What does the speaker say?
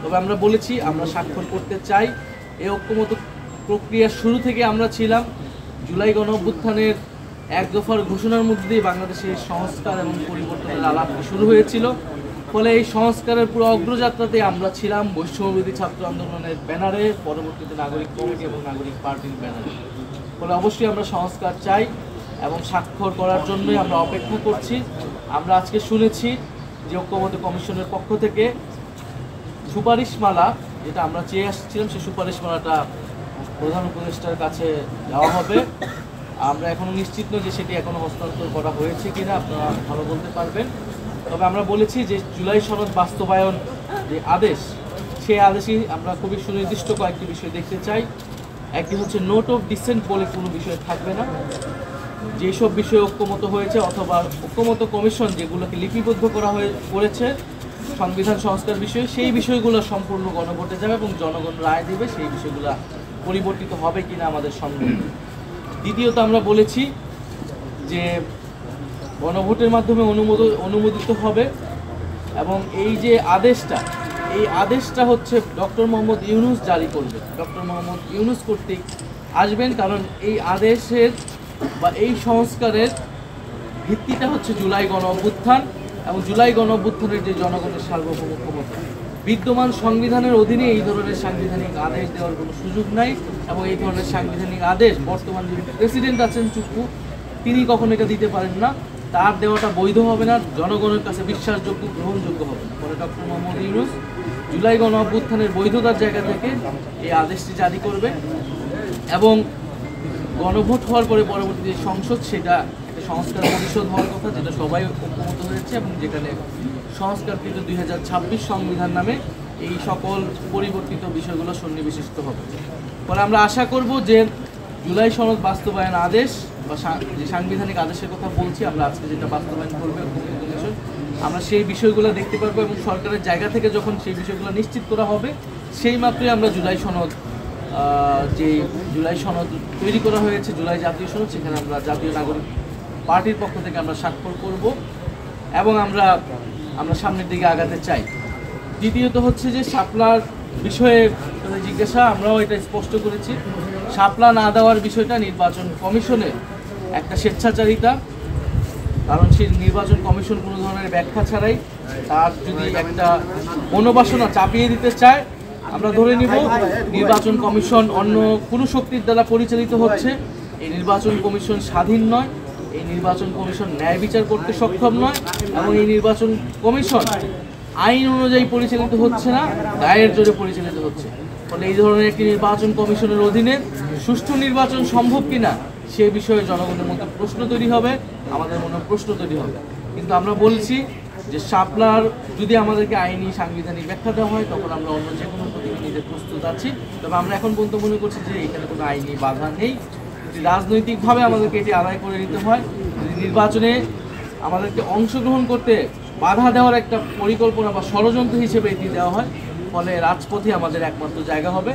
তবে আমরা বলেছি আমরা স্বাক্ষর করতে চাই। এই ঐক্যমত প্রক্রিয়ার শুরু থেকে আমরা ছিলাম। জুলাই গণঅভ্যুত্থানের এক দফার ঘোষণার মধ্যে দিয়ে বাংলাদেশের সংস্কার এবং পরিবর্তনের আলাপ শুরু হয়েছিল। ফলে এই সংস্কারের পুরো অগ্রযাত্রাতে আমরা ছিলাম বৈষম্যবিরোধী ছাত্র আন্দোলনের ব্যানারে, পরবর্তীতে নাগরিক কমিটি এবং নাগরিক পার্টির ব্যানারে। ফলে অবশ্যই আমরা সংস্কার চাই এবং স্বাক্ষর করার জন্যই আমরা অপেক্ষা করছি। আমরা আজকে শুনেছি যে ঐক্যমত্য কমিশনের পক্ষ থেকে সুপারিশমালা, যেটা আমরা চেয়ে আসছিলাম, সেই সুপারিশমালাটা প্রধান উপদেষ্টার কাছে দেওয়া হবে। আমরা এখনও নিশ্চিত নই যে সেটি এখনও হস্তান্তর করা হয়েছে কিনা, আপনারা ভালো বলতে পারবেন। তবে আমরা বলেছি যে জুলাই সনদ বাস্তবায়ন যে আদেশ, সেই আদেশেই আমরা খুবই সুনির্দিষ্ট কয়েকটি বিষয় দেখতে চাই। একটি হচ্ছে নোট অফ ডিসেন্ট বলে কোনো বিষয় থাকবে না। যেসব বিষয়ে ঐক্যমত হয়েছে অথবা ঐক্যমত কমিশন যেগুলোকে লিপিবদ্ধ করেছে সংবিধান সংস্কার বিষয়ে, সেই বিষয়গুলো সম্পূর্ণ গণভোটে যাবে এবং জনগণ রায় দেবে সেই বিষয়গুলো পরিবর্তিত হবে কিনা আমাদের সঙ্গে। দ্বিতীয়ত আমরা বলেছি যে গণভোটের মাধ্যমে অনুমোদিত হবে এবং এই যে আদেশটা, এই আদেশটা হচ্ছে ডক্টর মোহাম্মদ ইউনূস জারি করবে। ডক্টর মোহাম্মদ ইউনূস কর্তৃক আসবেন, কারণ এই আদেশের বা এই সংস্কারের ভিত্তিটা হচ্ছে জুলাই গণঅভ্যুত্থান এবং জুলাই গণঅভ্যুত্থানের যে জনগণের সার্বভৌম ক্ষমতা। বিদ্যমান সংবিধানের অধীনে এই ধরনের সাংবিধানিক আদেশ দেওয়ার কোনো সুযোগ নাই এবং এই ধরনের সাংবিধানিক আদেশ বর্তমান যে প্রেসিডেন্ট আছেন চুপ্পু, তিনি কখনো এটা দিতে পারেন না। তার দেওয়াটা বৈধ হবে না, জনগণের কাছে বিশ্বাসযোগ্য, গ্রহণযোগ্য হবে না। ফলে ডক্টর মোহাম্মদ ইউনূস জুলাই গণঅভ্যুত্থানের বৈধতার জায়গা থেকে এই আদেশটি জারি করবে এবং গণভোট হওয়ার পরে পরবর্তী যে সংসদ, সেটা একটা সংস্কার পরিষদ হওয়ার কথা, যেটা সবাই ঐক্যমত হয়েছে এবং যেখানে সংস্কারকৃত 2026 সংবিধান নামে এই সকল পরিবর্তিত বিষয়গুলো সন্নিবেশিত হবে। ফলে আমরা আশা করব যে জুলাই সনদ বাস্তবায়ন আদেশ বা যে সাংবিধানিক আদেশের কথা বলছি, আমরা আজকে যেটা বাস্তবায়ন করবে কমিশন, আমরা সেই বিষয়গুলো দেখতে পারবো এবং সরকারের জায়গা থেকে যখন সেই বিষয়গুলো নিশ্চিত করা হবে, সেই মাত্রই আমরা জুলাই সনদ, যে জুলাই সনদ তৈরি করা হয়েছে, জুলাই জাতীয় সনদ, সেখানে আমরা জাতীয় নাগরিক পার্টির পক্ষ থেকে আমরা স্বাক্ষর করব এবং আমরা সামনের দিকে আগাতে চাই। দ্বিতীয়ত হচ্ছে যে শাপলার বিষয়ে জিজ্ঞাসা, আমরাও এটা স্পষ্ট করেছি, শাপলা না দেওয়ার বিষয়টা নির্বাচন কমিশনের একটা স্বেচ্ছাচারিতা। কারণ সেই নির্বাচন কমিশন কোনো ধরনের ব্যাখ্যা ছাড়াই তার যদি একটা মনোবাসনা চাপিয়ে দিতে চায়, আমরা ধরে নিব নির্বাচন কমিশন অন্য কোনো শক্তির দ্বারা পরিচালিত হচ্ছে। এই নির্বাচন কমিশন স্বাধীন নয়, এই নির্বাচন কমিশন ন্যায় বিচার করতে সক্ষম নয় এবং এই নির্বাচন কমিশন আইন অনুযায়ী পরিচালিত হচ্ছে না, দায়ের জোরে পরিচালিত হচ্ছে। ফলে এই ধরনের একটি নির্বাচন কমিশনের অধীনে সুষ্ঠু নির্বাচন সম্ভব কিনা সে বিষয়ে জনগণের মধ্যে প্রশ্ন তৈরি হবে, আমাদের মনে প্রশ্ন তৈরি হবে। কিন্তু আমরা বলছি যে শাপলার যদি আমাদেরকে আইনি সাংবিধানিক ব্যাখ্যা দেওয়া হয়, তখন আমরা অন্য যে কোনো প্রতিনিধি নিতে প্রস্তুত আছি। তবে আমরা এখন পর্যন্ত মনে করছি যে এখানে কোনো আইনি বাধা নেই। যদি রাজনৈতিকভাবে আমাদেরকে এটি আদায় করে নিতে হয়, যদি নির্বাচনে আমাদেরকে অংশগ্রহণ করতে বাধা দেওয়ার একটা পরিকল্পনা বা ষড়যন্ত্র হিসেবে এটি দেওয়া হয়, ফলে রাজপথে আমাদের একমাত্র জায়গা হবে।